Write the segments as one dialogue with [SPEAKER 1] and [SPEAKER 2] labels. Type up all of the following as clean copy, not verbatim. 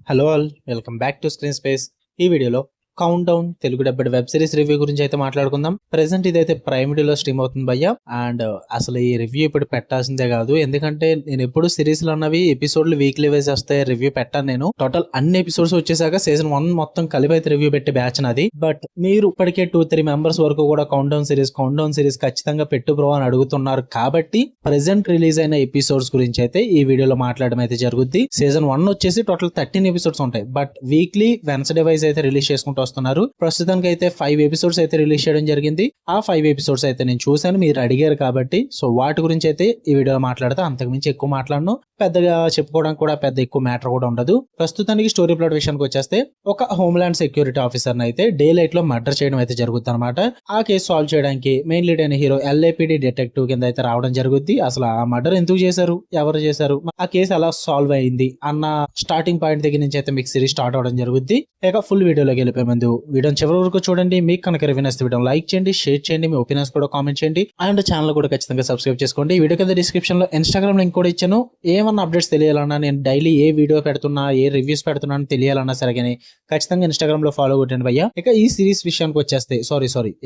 [SPEAKER 1] Hello all, welcome back to screen space. ఈ వీడియోలో countdown Telugu dubbed web series review గురించి అయితే మాట్లాడుకుందాం. ప్రెసెంట్ ఇదైతే ప్రైమ్ వీడియోలో స్ట్రీమ్ అవుతుంది భయ్య. అండ్ అసలు ఈ రివ్యూ ఇప్పుడు పెట్టాల్సిందే కాదు, ఎందుకంటే నేను ఎప్పుడు సిరీస్లు అన్నవి ఎపిసోడ్లు వీక్లీ వైజ్ వస్తాయి, రివ్యూ పెట్టాను. నేను టోటల్ అన్ని ఎపిసోడ్స్ వచ్చేసాక సీజన్ 1 మొత్తం కలిపి అయితే రివ్యూ పెట్టే బ్యాచ్ నాది. బట్ మీరు ఇప్పటికే 2-3 మెంబర్స్ వరకు కూడా కౌంట్ డౌన్ సిరీస్ ఖచ్చితంగా పెట్టు బ్రో అని అడుగుతున్నారు. కాబట్టి ప్రెసెంట్ రిలీజ్ అయిన ఎపిసోడ్స్ గురించి అయితే ఈ వీడియోలో మాట్లాడడం అయితే జరుగుద్ది. సీజన్ 1 వచ్చేసి టోటల్ 13 ఎపిసోడ్స్ ఉంటాయి, బట్ వీక్లీ వెన్స్డే వైజ్ అయితే రిలీజ్ చేసుకుంటూ వస్తున్నారు. ప్రస్తుతానికి అయితే 5 ఎపిసోడ్స్ అయితే రిలీజ్ చేయడం జరిగింది. ఆ 5 ఎపిసోడ్స్ అయితే నేను చూశాను, మీరు అడిగారు కాబట్టి. సో వాటి గురించి అయితే ఈ వీడియోలో మాట్లాడతా. అంతకుమించి ఎక్కువ మాట్లాడను, పెద్దగా చెప్పుకోవడానికి కూడా పెద్ద ఎక్కువ మ్యాటర్ కూడా ఉండదు. ప్రస్తుతానికి స్టోరీ ప్లాట్ విషయానికి వచ్చేస్తే, ఒక హోమ్లాండ్ సెక్యూరిటీ ఆఫీసర్ అయితే డే లైట్ లో మర్డర్ చేయడం అయితే జరుగుతుంది అనమాట. ఆ కేసు సాల్వ్ చేయడానికి మెయిన్ లీడ్ అయిన హీరో LAPD డిటెక్టివ్ కింద అయితే రావడం జరుగుద్ది. అసలు ఆ మర్డర్ ఎందుకు చేశారు, ఎవరు చేశారు, ఆ కేసు ఎలా సాల్వ్ అయింది అన్న స్టార్టింగ్ పాయింట్ దగ్గర నుంచి అయితే మీకు సిరీస్ స్టార్ట్ అవడం జరుగుద్ది. ఇక ఫుల్ వీడియోలోకి వెళ్ళిపోయే ముందు వీడియోని చివరి వరకు చూడండి. మీకు కనుక రివ్యూ నచ్చితే వీడియో లైక్ చేయండి, షేర్ చేయండి, మీ ఒపీనియన్స్ కూడా కామెంట్ చేయండి, అండ్ ఛానల్ కూడా ఖచ్చితంగా సబ్స్క్రైబ్ చేసుకోండి. వీడియో కింద డిస్క్రిప్షన్ లో ఇన్స్టాగ్రామ్ లింక్ కూడా ఇచ్చాను. ఏమన్నా అప్డేట్స్ తెలియాలన్నా, నేను డైలీ ఏ వీడియో పెడుతున్నా, ఏ రివ్యూస్ పెడుతున్నా అని తెలియాలన్నా సరే కానీ ఖచ్చితంగా ఇన్స్టాగ్రామ్ లో ఫాలో కొట్టండి భయ్య. ఇక ఈ సిరీస్ విషయానికి వచ్చేస్తే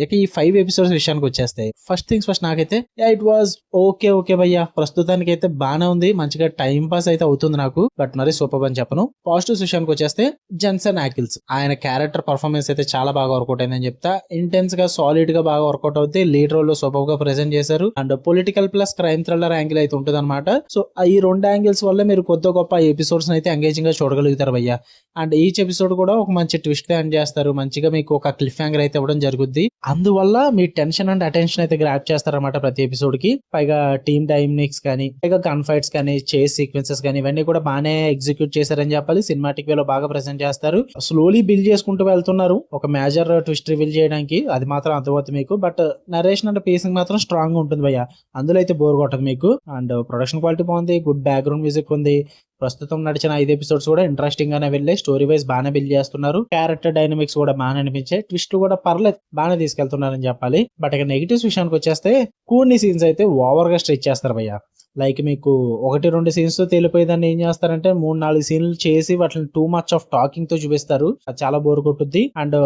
[SPEAKER 1] ఇక ఈ 5 ఎపిసోడ్స్ విషయానికి వచ్చేస్తే, ఫస్ట్ థింగ్స్ ఫస్ట్, నాకైతే ఇట్ వాజ్ ఓకే భయ్య. ప్రస్తుతానికి అయితే బానే ఉంది, మంచిగా టైం పాస్ అయితే అవుతుంది నాకు, బట్ మరి సూపర్ అని చెప్పను. పాజిటివ్స్ విషయానికి వచ్చేస్తే, జెన్సన్ ఆకిల్స్ ఆయన క్యారెక్టర్ పర్ఫార్మెన్స్ అయితే చాలా బాగా వర్కౌట్ అయిందని చెప్తా. ఇంటెన్స్ గా, సాలిడ్ గా బాగా వర్కౌట్ అవుతుంది. లీడ్ రోల్ లో సూపర్ గా ప్రెజెంట్ చేశారు. And political plus crime thriller angle అయితే ఉంటుంది అనమాట. సో ఈ 2 యాంగిల్స్ వల్ల మీరు కొద్ది గొప్ప ఎపిసోడ్స్ అయితే ఎంగేజింగ్ గా చూడగలుగుతారు భయ్య. అండ్ ఈచ్ ఎపిసోడ్ కూడా ఒక మంచి ట్విస్ట్ ఎండ్ చేస్తారు, మంచిగా మీకు ఒక క్లిఫ్ హ్యాంగర్ అయితే ఇవ్వడం జరుగుద్ది. అందువల్ల మీ టెన్షన్ అండ్ అటెన్షన్ అయితే గ్రాప్ చేస్తారన్నమాట ప్రతి ఎపిసోడ్ కి. పైగా టీమ్ డైనమిక్స్ కానీ, పైగా గన్ ఫైట్స్ కానీ, చేస్ సీక్వెన్సెస్ కానీ, ఇవన్నీ కూడా బాగానే ఎగ్జిక్యూట్ చేశారని చెప్పాలి. సినిమాటిక్ వేలో బాగా ప్రెజెంట్ చేస్తారు. స్లోలీ బిల్డ్ చేసుకుంటూ వెళ్తున్నారు ఒక మేజర్ ట్విస్ట్ రివీల్ చేయడానికి, అది మాత్రం అర్థమవుతుంది మీకు. బట్ నరేషన్ అండ్ పేసింగ్ మాత్రం స్ట్రాంగ్ ఉంటుంది భయ్య, అందులో అయితే బోర్ కొట్టదు మీకు. అండ్ ప్రొడక్షన్ క్వాలిటీ బాగుంది, గుడ్ బ్యాక్గ్రౌండ్ మ్యూజిక్ ఉంది. ప్రస్తుతం నడిచిన 5 ఎపిసోడ్స్ కూడా ఇంట్రెస్టింగ్ గానే వెళ్ళే, స్టోరీ వైజ్ బాగానే బిల్డ్ చేస్తున్నారు. క్యారెక్టర్ డైనమిక్స్ కూడా బాగానే అనిపించే, ట్విస్ట్ కూడా పర్లేదు బాగానే తీసుకెళ్తున్నారని చెప్పాలి. బట్ ఇక నెగిటివ్స్ విషయానికి వచ్చేస్తే, కొన్ని సీన్స్ అయితే ఓవర్ గా స్ట్రెచ్ చేస్తారు భయ్య. లైక్ మీకు 1-2 సీన్స్ తో తేలిపోయేదాన్ని ఏం చేస్తారంటే 3-4 సీన్లు చేసి వాటిని టూ మచ్ ఆఫ్ టాకింగ్ తో చూపిస్తారు. అది చాలా బోర్ కొట్టుద్ది. అండ్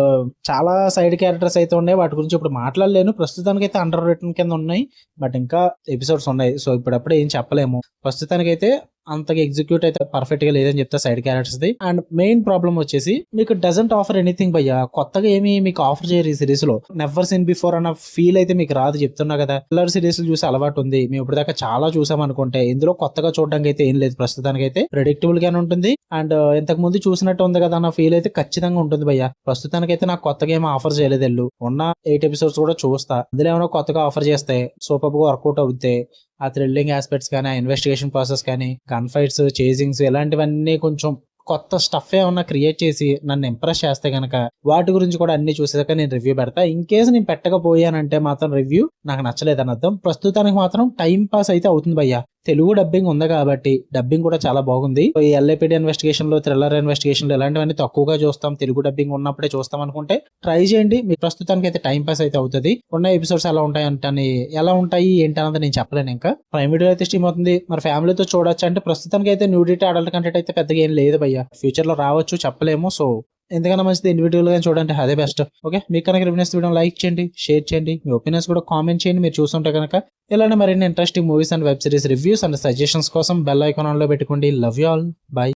[SPEAKER 1] చాలా సైడ్ క్యారెక్టర్స్ అయితే ఉన్నాయి, వాటి గురించి ఇప్పుడు మాట్లాడలేను. ప్రస్తుతానికి అయితే అండర్ రిటన్ కింద ఉన్నాయి, బట్ ఇంకా ఎపిసోడ్స్ ఉన్నాయి. సో ఇప్పుడప్పుడే ఏం చెప్పలేము. ప్రస్తుతానికి అయితే అంతగా ఎగ్జిక్యూట్ అయితే పర్ఫెక్ట్ గా లేదని చెప్తా side characters the. And main problem వచ్చేసి, మీకు డజంట్ ఆఫర్ ఎనీథింగ్ భయ్య. కొత్తగా ఏమి మీకు ఆఫర్ చేయరు ఈ సిరీస్ లో. నెవర్ సీన్ బిఫోర్ అన్న ఫీల్ అయితే మీకు రాదు, చెప్తున్నా కదా. థ్రిల్లర్ సిరీస్ చూసి అలవాటు ఉంది, మేము ఇప్పుడు దాకా చాలా చూసాం అనుకుంటే ఇందులో కొత్తగా చూడడానికి అయితే ఏం లేదు. ప్రస్తుతానికి అయితే ప్రెడిక్టబుల్ గానే ఉంటుంది. అండ్ ఇంతకు ముందు చూసినట్టు ఉంది కదా అన్న ఫీల్ అయితే ఖచ్చితంగా ఉంటుంది భయ్య. ప్రస్తుతానికి అయితే నాకు కొత్తగా ఏమో ఆఫర్ చేయలేదు. ఉన్న 8 ఎపిసోడ్స్ కూడా చూస్తా, అందులో ఏమైనా కొత్తగా ఆఫర్ చేస్తే సూపర్ గా వర్కౌట్ అవుతాయి. ఆ థ్రిల్లింగ్ ఆస్పెక్ట్స్ కానీ, ఆ ఇన్వెస్టిగేషన్ ప్రాసెస్ కానీ, గన్ ఫైట్స్, చేజింగ్స్, ఇలాంటివన్నీ కొంచెం కొత్త స్టఫ్ ఏమన్నా క్రియేట్ చేసి నన్ను ఇంప్రెస్ చేస్తే గనక వాటి గురించి కూడా అన్ని చూసాక నేను రివ్యూ పెడతా. ఇన్ కేసు నేను పెట్టకపోయానంటే మాత్రం రివ్యూ నాకు నచ్చలేదని అర్థం. ప్రస్తుతానికి మాత్రం టైం పాస్ అయితే అవుతుంది భయ్య. తెలుగు డబ్బింగ్ ఉంది కాబట్టి డబ్బింగ్ కూడా చాలా బాగుంది. ఈ LAPD ఇన్వెస్టిగేషన్ లో, థ్రిల్లర్ ఇన్వెస్టిగేషన్ లో ఇలాంటివన్నీ తక్కువగా చూస్తాం, తెలుగు డబ్బింగ్ ఉన్నప్పుడే చూస్తాం అనుకుంటే ట్రై చేయండి. మీ ప్రస్తుతానికి అయితే టైం పాస్ అయితే అవుతుంది. ఉన్న ఎపిసోడ్స్ ఎలా ఉంటాయి ఏంటి అన్నది నేను చెప్పలేను. ఇంకా ప్రైమ్ వీడియో అయితే స్ట్రీమ్ అవుతుంది, మరి ఫ్యామిలీతో చూడొచ్చు అంటే ప్రస్తుతానికి అయితే న్యూడిటీ, అడల్ట్ కంటెంట్ అయితే పెద్దగా ఏం లేదు భయ్య. ఫ్యూచర్ లో రావచ్చు, చెప్పలేము. సో ఎందుకన్నా మంచిది ఇండివిజువల్ గా చూడండి, అదే బెస్ట్. ఓకే, మీకు కనుక రివ్యూస్ వీడియో లైక్ చేయండి, షేర్ చేయండి, మీ ఒపీనియన్స్ కూడా కామెంట్ చేయండి. మీరు చూస్తుంటే కనుక ఇలానే మరిన్ని interesting movies and web series reviews and suggestions కోసం బెల్ ఐకాన్ ఆన్ లో పెట్టుకోండి. Love you all, by.